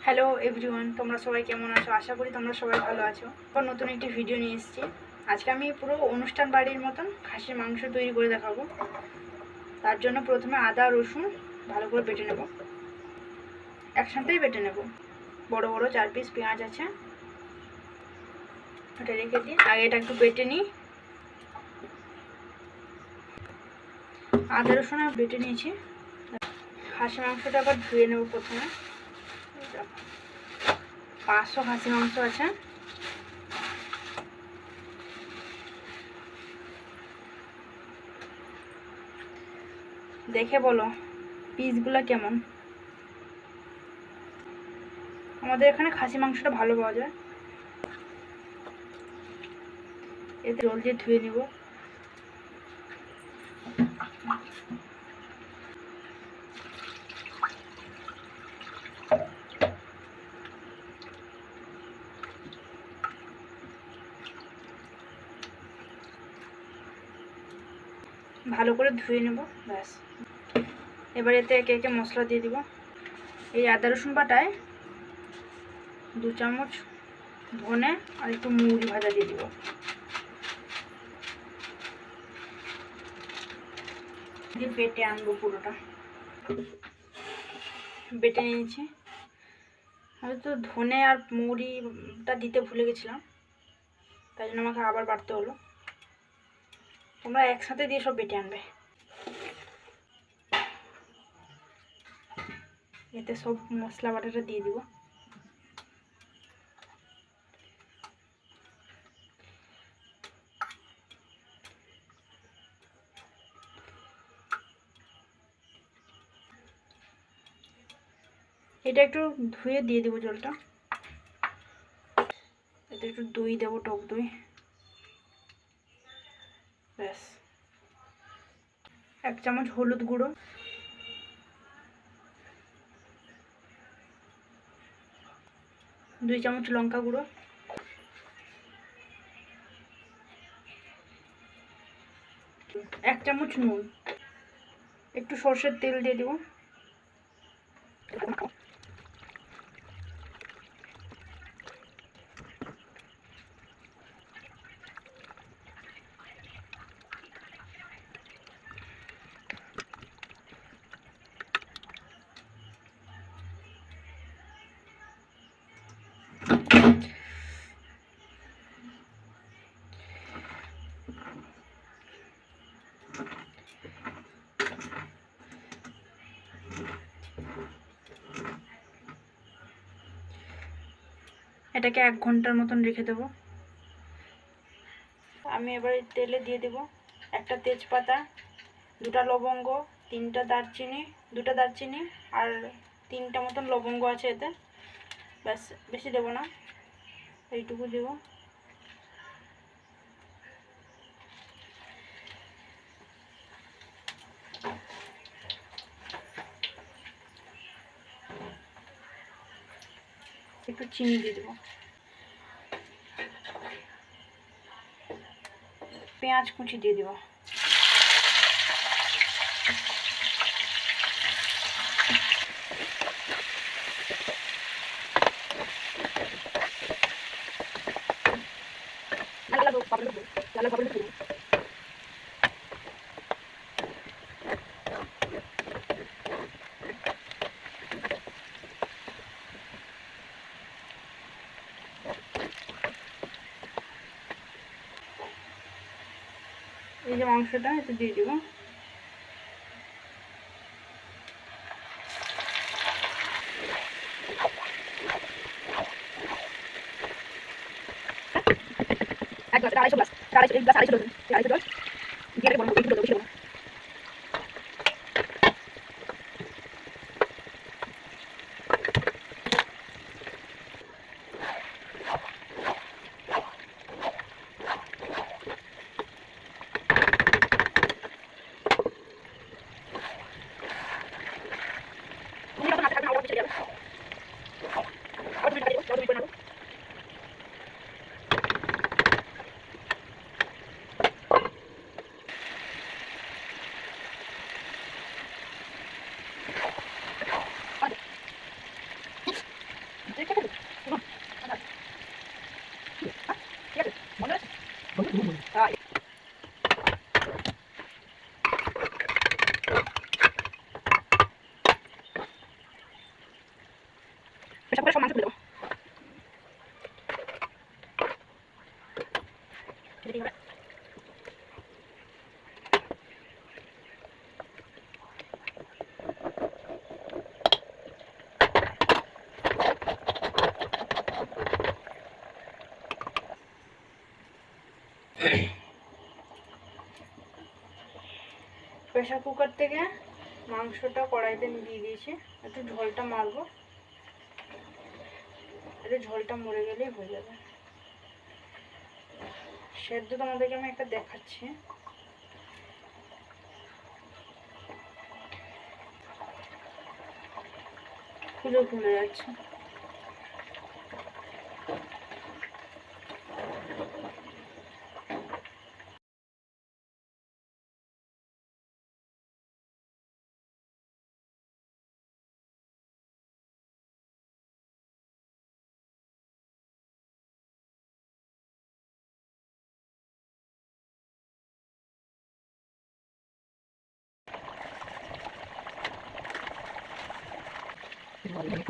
Hello everyone, তোমরা সবাই কেমন আছো? আশা করি তোমরা সবাই ভালো আছো। আবার নতুন একটি ভিডিও নিয়ে এসেছি। আজকে আমি পুরো অনুষ্ঠান বাড়ির মতন খাসির মাংস তৈরি করে দেখাবো। তার জন্য প্রথমে আদা রসুন ভালো করে বেটে নেব, একসাথেই বেটে নেব। বড় বড় 4 পিস পেঁয়াজ আছে, ওটা রেখে দিই। আগে এটা একটু বেটে নিই। আদা রসুন আমি বেটে নিয়েছি। খাসি মাংসটা আবার ধুয়ে নেব। প্রথমে 500 খাসি মাংস আছে। দেখে বলো পিসগুলো কেমন। আমাদের এখানে খাসি মাংসটা ভালো পাওয়া যায়। এতে জল দিয়ে ধুয়ে নেব। ভালো করে ধুয়ে নেব, ব্যাস। এবার এতে একে একে মশলা দিয়ে দিব। এই আদা রসুন বাটায় 2 চামচ ধনে আর একটু মুড়ি ভাজা দিয়ে দিব। দিয়ে বেটে আনবো পুরোটা। বেটে নিয়েছি। আমি তো ধনে আর মুড়িটা দিতে ভুলে গেছিলাম, তাই জন্য আমাকে আবার বাটতে হলো। তোমরা একসাথে দিয়ে সব বেটে আনবে। এতে সব মশলা বাটাটা দিয়ে দিব। এটা একটু ধুয়ে দিয়ে দিব জলটা। এতে একটু দই দেবো, টক দই, ব্যাস। 1 চামচ হলুদ গুঁড়ো, 2 চামচ লঙ্কা গুঁড়ো, 1 চামচ নুন, একটু সর্ষের তেল দিয়ে দিব। এটাকে 1 ঘন্টার মতন রেখে দেব। আমি এবার তেলে দিয়ে দেব একটা তেজপাতা, 2টা লবঙ্গ, 3টা দারচিনি, 2টা দারচিনি আর 3টা মতন লবঙ্গ আছে এতে। ব্যাস, বেশি দেব না, এইটুকু দেব। একটু চিনি দিয়ে দেবো। পেঁয়াজ কুচি দিয়ে দেবো। এই যে মাংসটা এটা দিয়ে দিব। সব করে সব মাংস তুলে দেবো। প্রেসার কুকার থেকে মাংসটা কড়াইতে দিয়ে দিয়েছি, একটু ঝোলটা মারবো, একটু ঝোলটা মরে গেলেই হয়ে যাবে। সেদ্ধ তোমাদেরকে আমি একটা দেখাচ্ছি। খুলে খুলে যাচ্ছে। কি বলছো?